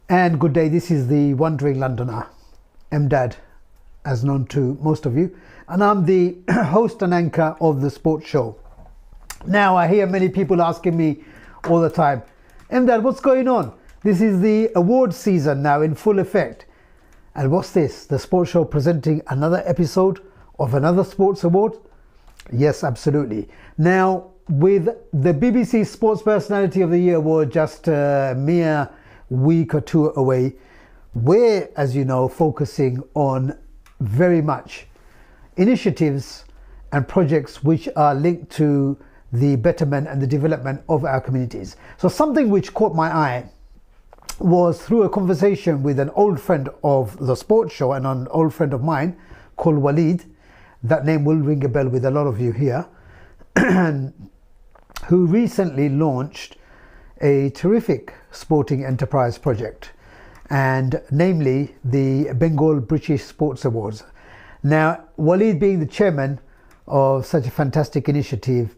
And good day, this is the Wandering Londoner, Emdad, as known to most of you. And I'm the host and anchor of the sports show. Now, I hear many people asking me all the time, Emdad, what's going on? This is the awards season now in full effect. And what's this? The sports show presenting another episode of another sports award? Yes, absolutely. Now, with the BBC Sports Personality of the Year award just a mere week or two away, we're, as you know, focusing on very much initiatives and projects which are linked to the betterment and the development of our communities. So something which caught my eye was through a conversation with an old friend of the sports show and an old friend of mine called Walid. That name will ring a bell with a lot of you here. Who recently launched a terrific sporting enterprise project, and namely the Bengal British Sports Awards. Now, Walid being the chairman of such a fantastic initiative,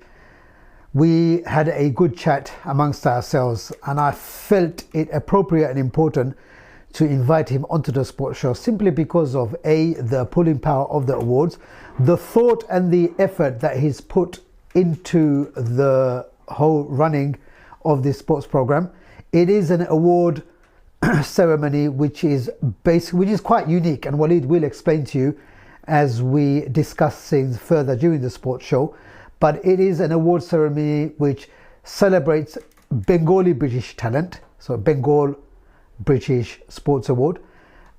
we had a good chat amongst ourselves, and I felt it appropriate and important to invite him onto the sports show simply because of the pulling power of the awards, the thought and the effort that he's put into the whole running of this sports program. It is an award ceremony which is quite unique, and Walid will explain to you as we discuss things further during the sports show. But it is an award ceremony which celebrates Bengali British talent, so Bengal British Sports Award,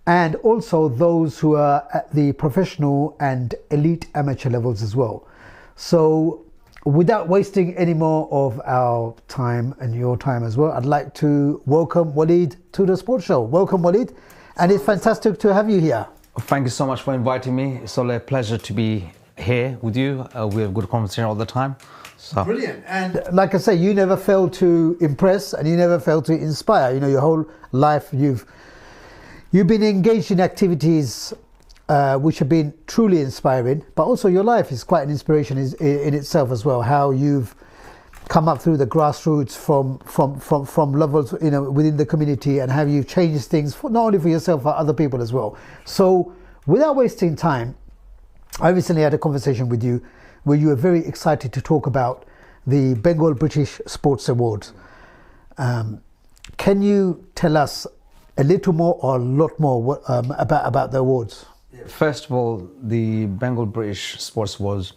and also those who are at the professional and elite amateur levels as well. So without wasting any more of our time and your time as well, I'd like to welcome Walid to the sports show. Welcome, Walid, and it's fantastic to have you here. Thank you so much for inviting me. It's all a pleasure to be here with you. We have good conversation all the time. So. Brilliant. And like I say, you never fail to impress and you never fail to inspire. You know, your whole life you've been engaged in activities which have been truly inspiring, but also your life is quite an inspiration in itself as well. How you've come up through the grassroots from levels, you know, within the community, and how you've changed things not only for yourself but other people as well. So without wasting time, I recently had a conversation with you where you were very excited to talk about the Bengal British Sports Awards. Can you tell us a little more or a lot more about the awards? First of all, the Bengal British Sports Awards,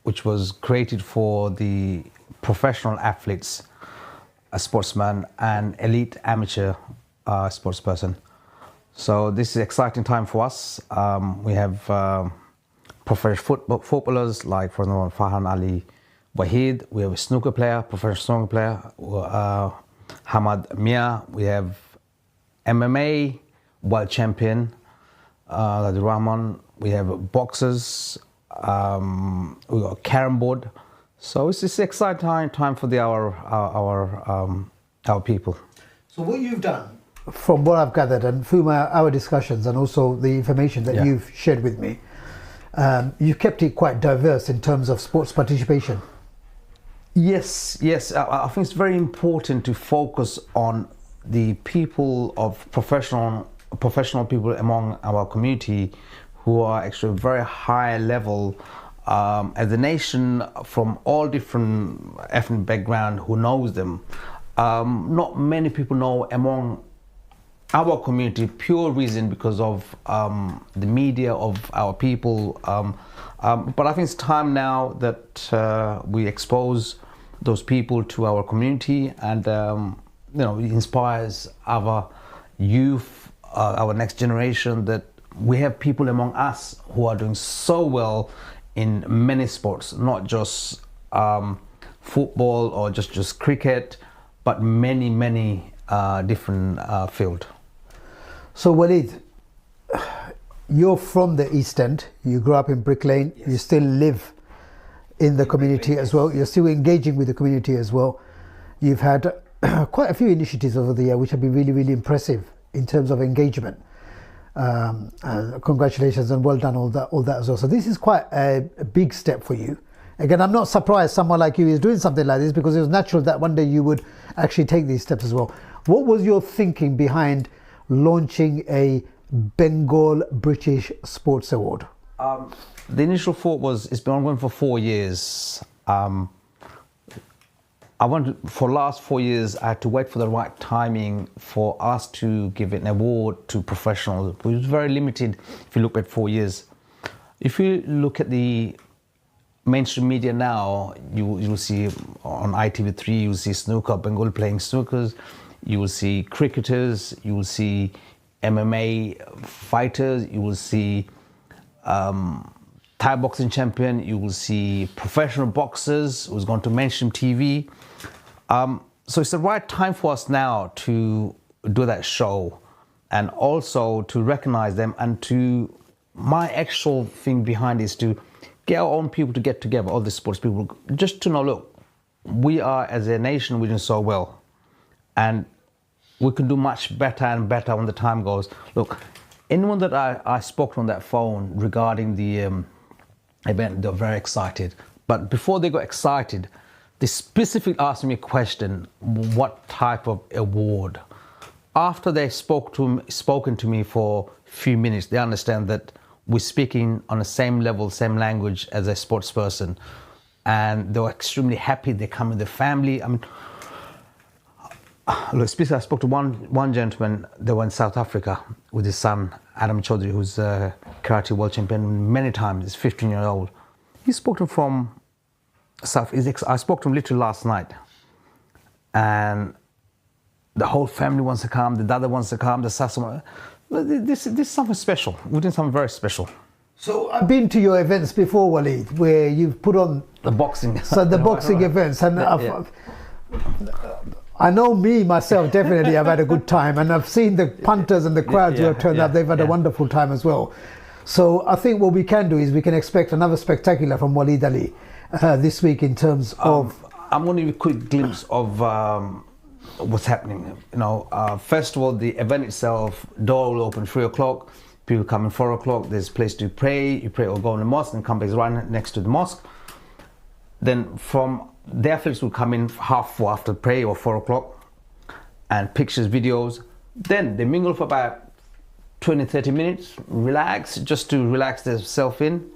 which was created for the professional athletes, a sportsman, and elite amateur sportsperson. So this is an exciting time for us. We have professional footballers like, for example, Farhan Ali Wahid. We have a snooker player, professional snooker player, Hamad Mia. We have MMA world champion, Rahman. We have boxers. We got a carom board. So it's an exciting time for our people. So what you've done, from what I've gathered and through our discussions and also the information that you've shared with me, you've kept it quite diverse in terms of sports participation. Yes. I think it's very important to focus on the people of professional people among our community who are actually very high level as a nation from all different ethnic background who knows them. Not many people know among our community, pure reason because of the media of our people. But I think it's time now that we expose those people to our community, and it inspires our youth, our next generation, that we have people among us who are doing so well in many sports, not just football or just cricket, but many different fields. So Walid, you're from the East End, you grew up in Brick Lane, you still live in the community as well, you're still engaging with the community as well. You've had quite a few initiatives over the year which have been really impressive in terms of engagement. And congratulations and well done all that as well. So this is quite a big step for you, Again, I'm not surprised someone like you is doing something like this, because it was natural that one day you would actually take these steps as well. What was your thinking behind launching a Bengal British Sports Award? The initial thought was, it's been ongoing for 4 years. For the last 4 years, I had to wait for the right timing for us to give an award to professionals. It was very limited if you look at 4 years. If you look at the mainstream media now, you will see on ITV3, you will see snooker, Bengal playing snookers, you will see cricketers, you will see MMA fighters, you will see Thai boxing champion, you will see professional boxers who's gone to mainstream TV. So it's the right time for us now to do that show, and also to recognize them, and to, my actual thing behind is to get our own people to get together, all the sports people, just to know, look, we are, as a nation, we're doing so well, and we can do much better and better when the time goes. Look, anyone that I spoke to on that phone regarding the event, they're very excited. But before they got excited, they specifically asked me a question: what type of award? After they spoken to me for a few minutes, they understand that we're speaking on the same level, same language as a sports person, and they were extremely happy. They come with their family. I mean, look, especially I spoke to one gentleman. They were in South Africa with his son, Adam Chaudhry, who's a karate world champion many times. He's 15-year-old. He spoke to him from South. I spoke to him literally last night, and the whole family wants to come. The dad wants to come. The son. This is something special. We're doing something very special. So I've been to your events before, Walid, where you've put on the boxing. So the boxing events, and I know me myself, definitely I've had a good time, and I've seen the punters and the crowds who have turned up. They've had a wonderful time as well. So I think what we can do is we can expect another spectacular from Walid Ali this week in terms of. I'm going to give a quick glimpse of what's happening. You know, first of all, the event itself, door will open 3 o'clock. People come in 4 o'clock. There's a place to pray. You pray or go in the mosque, and come back right next to the mosque. Then from the athletes will come in half 4 after prayer or 4 o'clock, and pictures, videos. Then they mingle for about 20-30 minutes, relax, just to relax themselves in.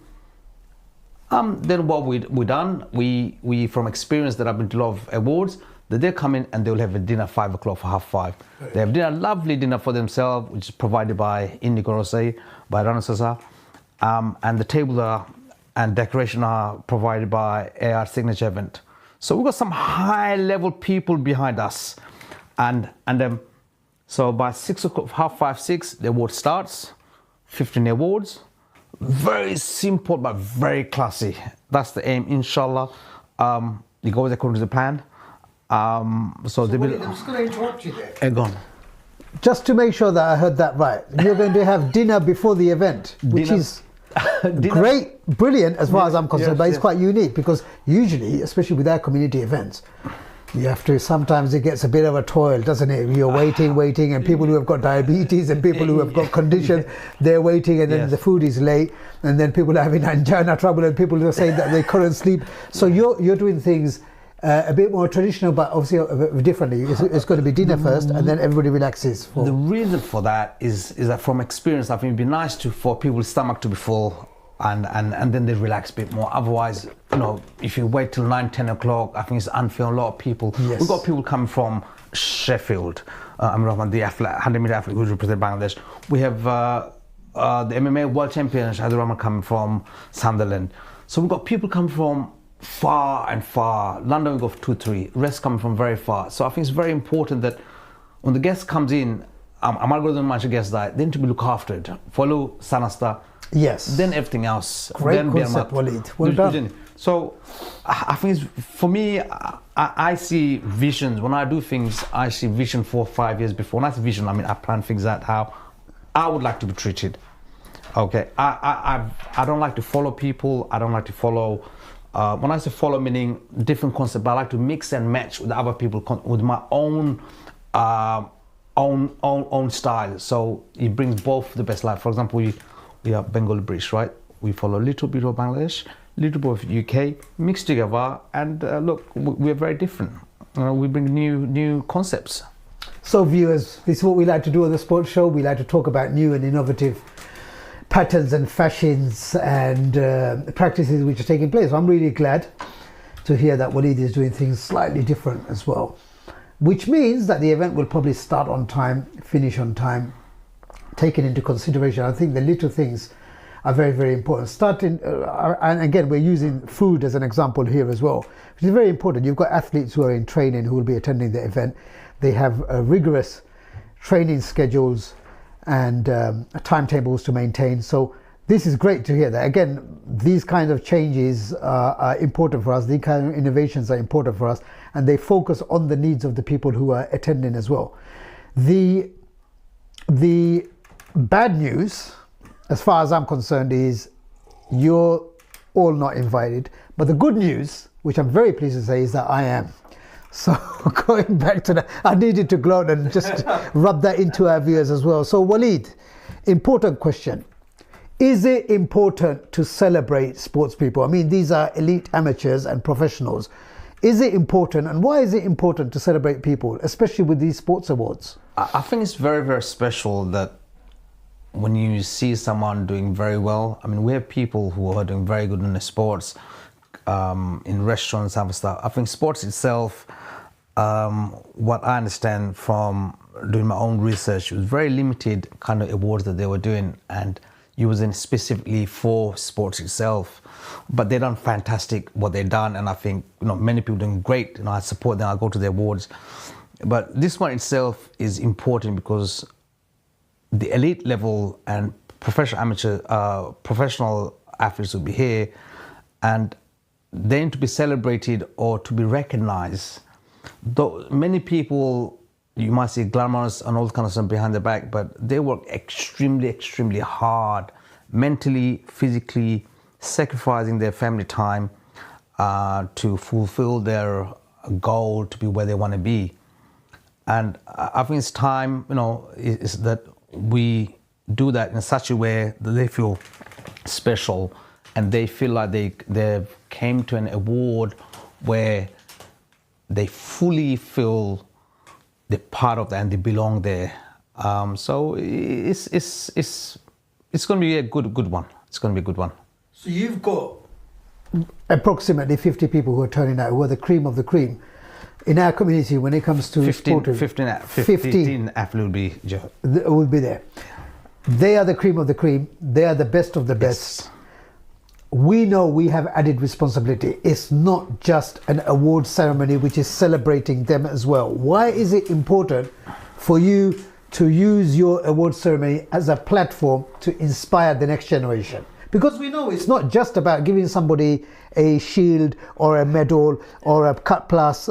Then what we're done, we from experience that I've been to a lot of awards, that they'll come in and they'll have a dinner 5 o'clock for 5:30. They have dinner, lovely dinner for themselves, which is provided by Indigo Rosé, by Rana Sasa. And the table and decoration are provided by AR Signature Event. So we've got some high level people behind us. And so by 6 o'clock, 5:30, 6, the award starts, 15 awards. Very simple, but very classy. That's the aim, inshallah. It goes according to the plan. I'm just going to interrupt you there. Go on. Just to make sure that I heard that right, you're going to have dinner before the event, which is great, brilliant as far as I'm concerned, but it's quite unique, because usually, especially with our community events, you have to, sometimes it gets a bit of a toil, doesn't it? You're waiting, and people who have got diabetes and people who have got conditions, they're waiting, and then the food is late, and then people are having angina trouble, and people are saying that they couldn't sleep. So you're doing things a bit more traditional, but obviously differently. It's going to be dinner first, and then everybody relaxes. The reason for that is that from experience, I think it'd be nice for people's stomach to be full, and then they relax a bit more. Otherwise, you know, if you wait till 9-10 o'clock, I think it's unfair on a lot of people. Yes. We've got people coming from Sheffield. I'm Rahman, the 100-meter athlete who's representing Bangladesh. We have the MMA world champion Shahid Rahman coming from Sunderland. So we've got people coming from far and far. London we go for 2-3, rest coming from very far. So I think it's very important that when the guest comes in, I'm not going to manage a guest diet, then to be looked after it. Follow Sanasta. Yes. Then everything else. Great then concept, Walid. Well done. So I think for me, I see visions. When I do things, I see vision 4 or 5 years before. When I see vision, I mean, I plan things out how I would like to be treated. Okay. I don't like to follow people. I don't like to follow. When I say follow, meaning different concept, but I like to mix and match with other people with my own style. So it brings both the best life. For example, we are Bengal British, right? We follow a little bit of Bangladesh, little bit of UK mixed together, and look, we're very different. We bring new concepts. So viewers, this is what we like to do on the sports show. We like to talk about new and innovative patterns and fashions and practices which are taking place. I'm really glad to hear that Walid is doing things slightly different as well, which means that the event will probably start on time, finish on time, taken into consideration. I think the little things are very, very important. Starting, and again, we're using food as an example here as well, which is very important. You've got athletes who are in training who will be attending the event. They have rigorous training schedules and timetables to maintain. So this is great to hear that. Again, these kind of changes are important for us. These kind of innovations are important for us, and they focus on the needs of the people who are attending as well. The bad news, as far as I'm concerned, is you're all not invited. But the good news, which I'm very pleased to say, is that I am. So going back to that, I needed to gloat and just rub that into our viewers as well. So Walid, important question. Is it important to celebrate sports people? I mean, these are elite amateurs and professionals. Is it important, and why is it important to celebrate people, especially with these sports awards? I think it's very, very special that when you see someone doing very well, I mean, we have people who are doing very good in the sports, in restaurants and stuff. I think sports itself, what I understand from doing my own research, was very limited kind of awards that they were doing, and using specifically for sports itself. But they've done fantastic what they've done, and I think many people doing great. I support them. I go to the awards, but this one itself is important because the elite level and professional athletes will be here, and then to be celebrated or to be recognized. Though many people, you might see glamorous and all kinds of stuff behind the back, but they work extremely, extremely hard, mentally, physically, sacrificing their family time to fulfill their goal to be where they want to be. And I think it's time, is that we do that in such a way that they feel special and they feel like they've came to an award where they fully feel they're part of that and they belong there. So it's going to be a good one. It's going to be a good one. So you've got approximately 50 people who are turning out, who are the cream of the cream. In our community, when it comes to 15 athletes will be there. They are the cream of the cream. They are the best of the best. Yes. We know we have added responsibility. It's not just an award ceremony which is celebrating them as well. Why is it important for you to use your award ceremony as a platform to inspire the next generation? Because we know it's not just about giving somebody a shield or a medal or a cut glass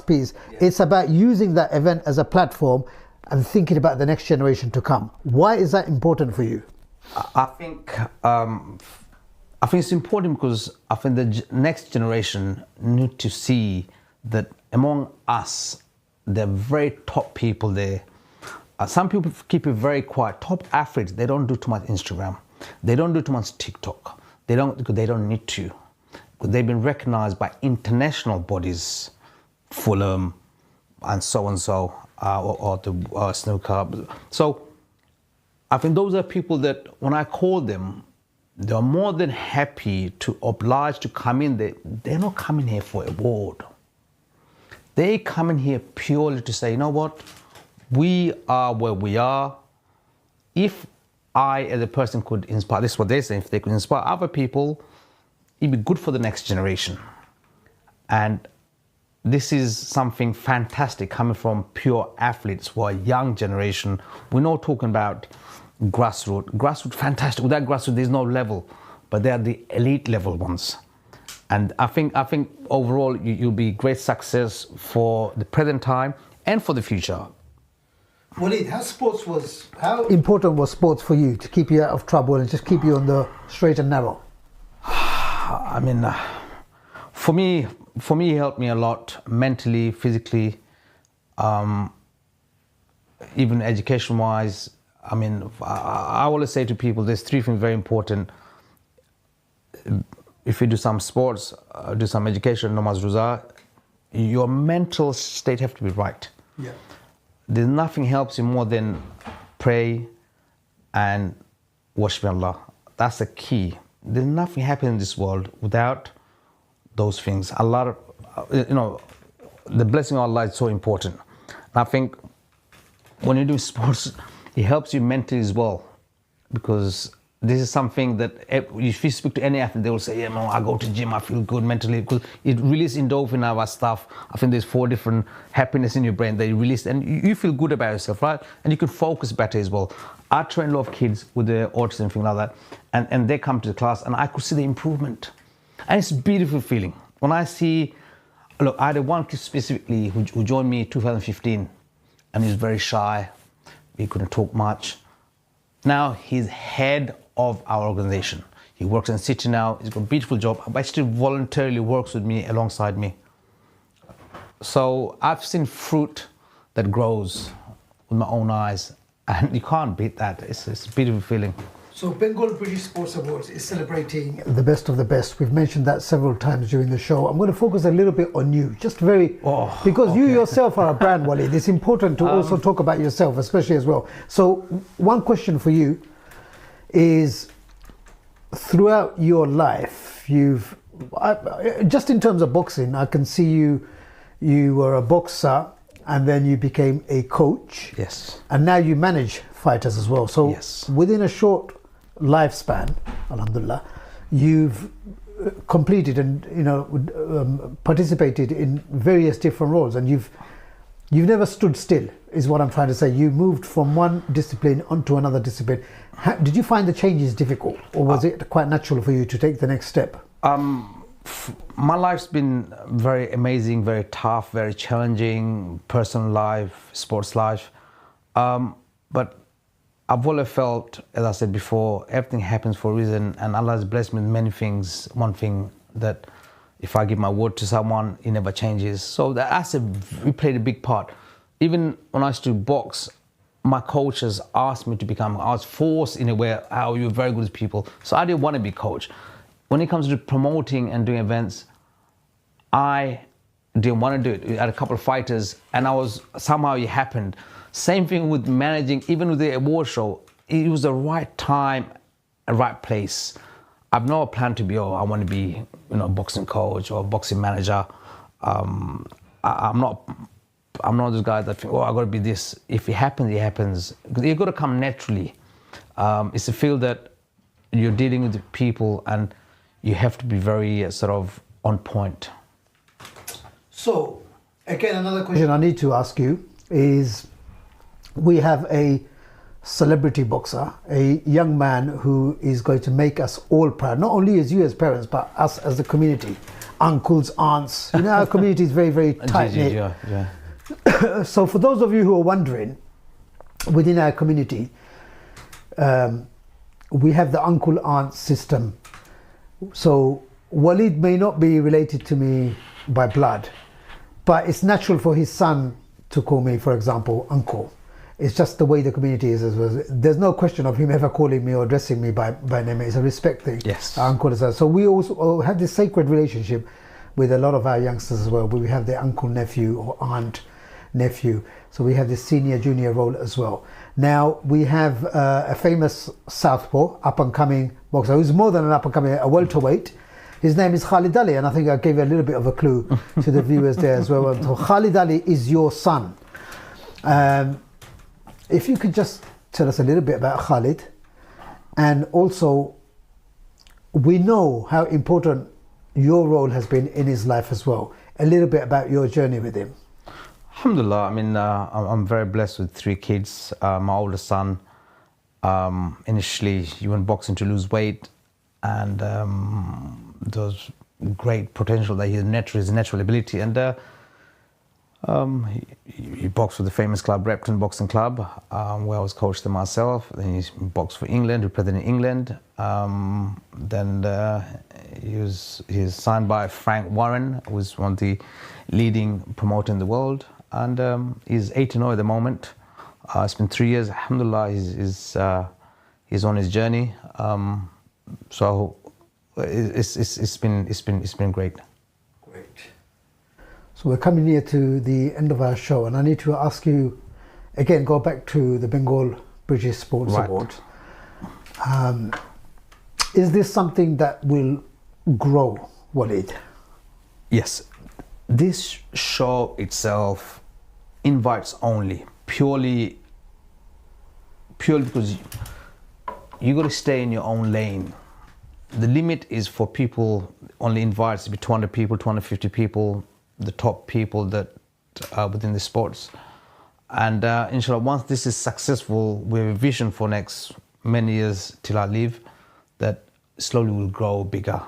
piece. Yeah. It's about using that event as a platform and thinking about the next generation to come. Why is that important for you? I think it's important because I think the next generation need to see that among us, there are very top people there. Some people keep it very quiet. Top athletes, they don't do too much Instagram. They don't do too much TikTok. They don't need to. They've been recognized by international bodies, Fulham, and so, or the snooker. So I think those are people that when I call them, they're more than happy to oblige to come in. They're not coming here for an award. They come in here purely to say, you know what, we are where we are. If I, as a person, could inspire, this is what they're saying, if they could inspire other people, it'd be good for the next generation. And this is something fantastic coming from pure athletes who are young generation. We're not talking about grassroots, fantastic. Without grassroots, there's no level, but they are the elite level ones. And I think overall, you'll be great success for the present time and for the future. Walid, how important was sports for you to keep you out of trouble and just keep you on the straight and narrow? I mean, for me, it helped me a lot mentally, physically, even education-wise. I mean, I always say to people, there's three things very important. if you do some sports, do some education, namaz roza, your mental state have to be right. Yeah. There's nothing helps you more than pray and worship Allah. That's the key. There's nothing happens in this world without those things. Allah, the blessing of Allah is so important. And I think when you do sports, it helps you mentally as well, because this is something that if you speak to any athlete, they will say, yeah, man, I go to gym, I feel good mentally, because it releases endorphin our stuff. I think there's 4 different happiness in your brain that you release, and you feel good about yourself, right? And you can focus better as well. I train a lot of kids with the autism, thing like that, and they come to the class, and I could see the improvement. And it's a beautiful feeling. When I see, look, I had one kid specifically who joined me in 2015, and he was very shy. He couldn't talk much. Now he's head of our organization. He works in the city now. He's got a beautiful job, but still voluntarily works with me, alongside me. So I've seen fruit that grows with my own eyes, and you can't beat that. It's a beautiful feeling. So Bengal British Sports Awards is celebrating the best of the best. We've mentioned that several times during the show. I'm going to focus a little bit on you, just because you yourself are a brand, Walid. It's important to also talk about yourself, especially as well. So one question for you is, throughout your life, just in terms of boxing, I can see you were a boxer, and then you became a coach. Yes. And now you manage fighters as well. So yes, within a short lifespan, alhamdulillah, you've completed and participated in various different roles, and you've never stood still, is what I'm trying to say. You moved from one discipline onto another discipline. Did you find the changes difficult, or was it quite natural for you to take the next step? My life's been very amazing, very tough, very challenging, personal life, sports life. But I've always felt, as I said before, everything happens for a reason, and Allah has blessed me with many things. One thing that if I give my word to someone, it never changes. So we played a big part. Even when I used to box, my coaches asked me to become, I was forced in a way, you're very good with people. So I didn't want to be coach. When it comes to promoting and doing events, I didn't want to do it. We had a couple of fighters, and somehow it happened. Same thing with managing, even with the award show. It was the right time, a right place. I've no plan to be, I want to be, a boxing coach or boxing manager. I'm not those guys that think, I got to be this. If it happens, it happens. You've got to come naturally. It's a field that you're dealing with people, and you have to be very sort of on point. So, again, another question I need to ask you is, we have a celebrity boxer, a young man who is going to make us all proud, not only as you as parents, but us as the community, uncles, aunts. Our community is very, very tight-knit. Yeah. So for those of you who are wondering, within our community, we have the uncle-aunt system. So Walid may not be related to me by blood, but it's natural for his son to call me, for example, uncle. It's just the way the community is. There's no question of him ever calling me or addressing me by name. It's a respect thing. Yes. Our uncle is that. So we also have this sacred relationship with a lot of our youngsters as well. We have the uncle nephew or aunt nephew. So we have this senior junior role as well. Now we have a famous southpaw, up and coming boxer, who's more than an up and coming, a welterweight. His name is Khalid Ali, and I think I gave you a little bit of a clue to the viewers there as well. So Khalid Ali is your son. If you could just tell us a little bit about Khalid, and also we know how important your role has been in his life as well. A little bit about your journey with him. Alhamdulillah, I mean, I'm very blessed with 3 kids. My oldest son, initially he went boxing to lose weight, and there was great potential that his natural ability, and he boxed with the famous club Repton Boxing Club, where I was coached myself. Then he boxed for England, representing England. Then he was signed by Frank Warren, who was one of the leading promoter in the world, and he's 8-0 at the moment. It's been 3 years. Alhamdulillah, he's on his journey. So it's been great. Great. So we're coming near to the end of our show, and I need to ask you again, go back to the Bengal British Sports Right. Award. Is this something that will grow, Walid? Yes, this show itself invites only, purely because you got to stay in your own lane. The limit is for people, only invites to be 200 people, 250 people, the top people that are within the sports. And inshallah, once this is successful, we have a vision for next many years till I leave, that slowly will grow bigger.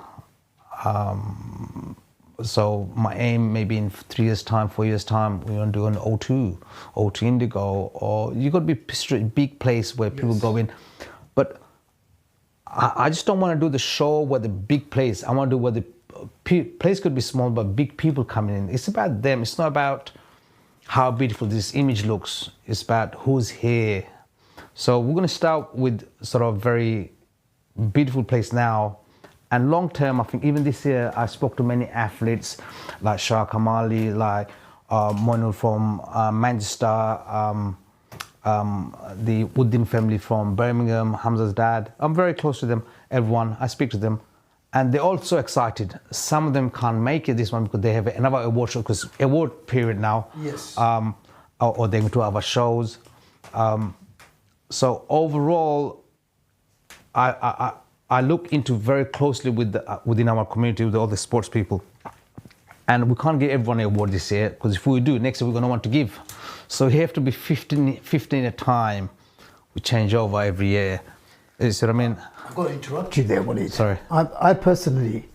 So my aim, maybe in 3 years' time, 4 years' time, we want to do an O2 Indigo, or you got to be big place where people go in. But I just don't want to do the show where the big place. I want to do where the place could be small, but big people coming in. It's about them. It's not about how beautiful this image looks. It's about who's here. So we're going to start with sort of very beautiful place now. And long term, I think even this year, I spoke to many athletes like Shah Kamali, like Moinul from Manchester, the Uddin family from Birmingham, Hamza's dad. I'm very close to them, everyone. I speak to them. And they're all so excited. Some of them can't make it this one because they have another award show, because award period now. Yes. Or they go to other shows. So overall, I look into very closely with within our community with all the sports people, and we can't give everyone an award this year, because if we do, next year we're going to want to give. So we have to be 15 at a time. We change over every year. You see what I mean? I've got to interrupt you there, Walid. Sorry. I personally,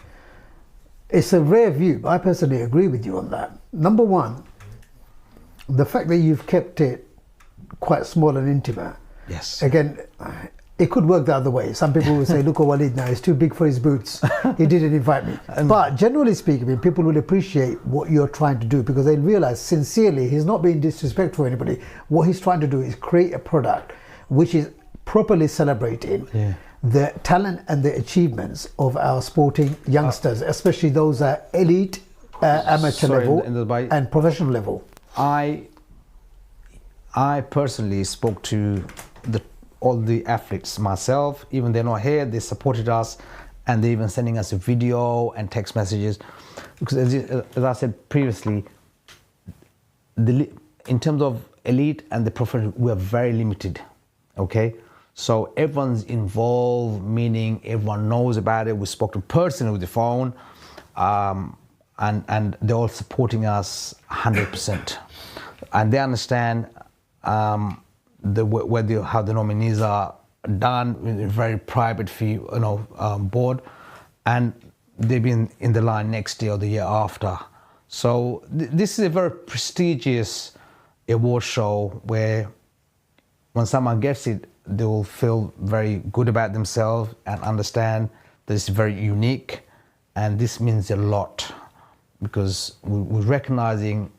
it's a rare view, but I personally agree with you on that. Number one, the fact that you've kept it quite small and intimate. Yes. Again, it could work the other way. Some people will say, look at Walid now, he's too big for his boots. He didn't invite me. But generally speaking, people will appreciate what you're trying to do, because they realize sincerely he's not being disrespectful to anybody. What he's trying to do is create a product which is properly celebrating the talent and the achievements of our sporting youngsters, especially those at elite, amateur level and professional level. I personally spoke to all the athletes myself. Even they're not here, they supported us, and they're even sending us a video and text messages. Because as I said previously, in terms of elite and the professional, we are very limited. Okay, so everyone's involved, meaning everyone knows about it. We spoke to personally with the phone, and they're all supporting us 100%, and they understand how the nominees are done with a very private fee, board, and they've been in the line next year or the year after. So this is a very prestigious award show where when someone gets it, they will feel very good about themselves and understand that it's very unique, and this means a lot, because we're recognizing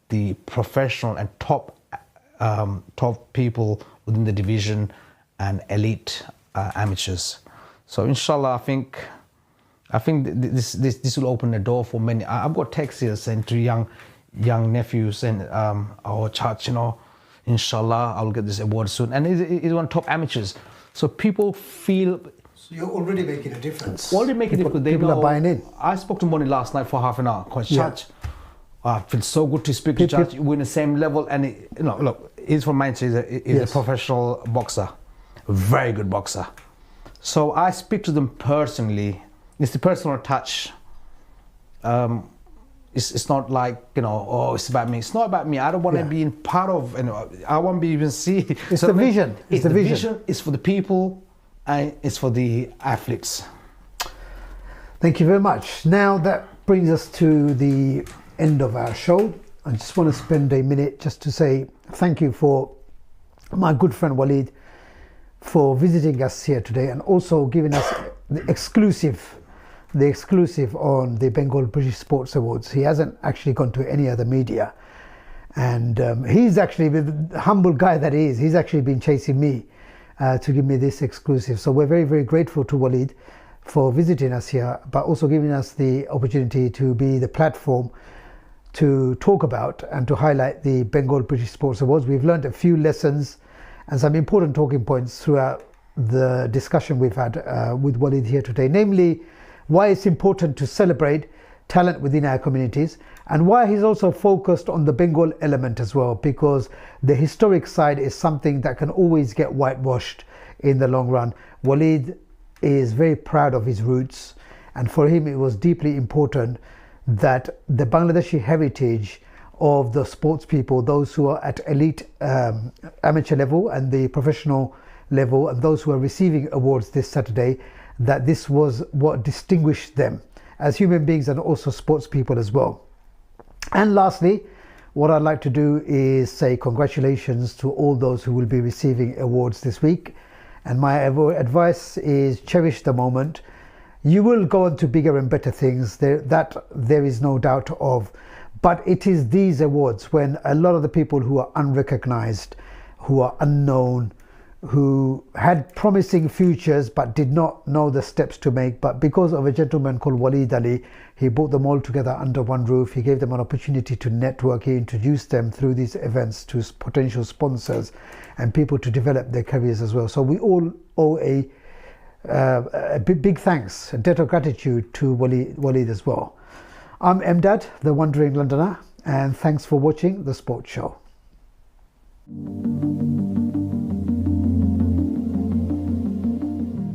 the professional and top people within the division and elite amateurs. So inshallah, I think this will open the door for many. I've got texts here saying to young nephews and our church, inshallah, I'll get this award soon, and it's one top amateurs. So people feel. So you're already making a difference. Already making a difference. People are buying in. I spoke to Moni last night for half an hour. Church. I feel so good to speak to Church. We're in the same level, and look, he's from Manchester. He's a professional boxer, a very good boxer. So I speak to them personally. It's the personal touch. It's not like it's about me. It's not about me. I don't want to be in part of. I won't be even see. It's the vision. It's the vision. It's for the people, and it's for the athletes. Thank you very much. Now that brings us to the end of our show. I just want to spend a minute just to say thank you for my good friend Walid for visiting us here today, and also giving us the exclusive on the Bengal British Sports Awards. He hasn't actually gone to any other media, and he's actually, the humble guy that he is, he's actually been chasing me to give me this exclusive. So we're very, very grateful to Walid for visiting us here, but also giving us the opportunity to be the platform to talk about and to highlight the Bengal British Sports Awards. We've learned a few lessons and some important talking points throughout the discussion we've had with Walid here today, namely why it's important to celebrate talent within our communities, and why he's also focused on the Bengal element as well, because the historic side is something that can always get whitewashed in the long run. Walid is very proud of his roots, and for him it was deeply important that the Bangladeshi heritage of the sports people, those who are at elite amateur level and the professional level, and those who are receiving awards this Saturday, that this was what distinguished them as human beings and also sports people as well. And lastly, what I'd like to do is say congratulations to all those who will be receiving awards this week. And my advice is cherish the moment. You will go on to bigger and better things, that there is no doubt of. But it is these awards when a lot of the people who are unrecognized, who are unknown, who had promising futures but did not know the steps to make, but because of a gentleman called Walid Ali, he brought them all together under one roof. He gave them an opportunity to network. He introduced them through these events to potential sponsors and people to develop their careers as well. So we all owe a big thanks, a debt of gratitude to Walid as well. I'm Emdad, the Wandering Londoner, and thanks for watching The Sports Show.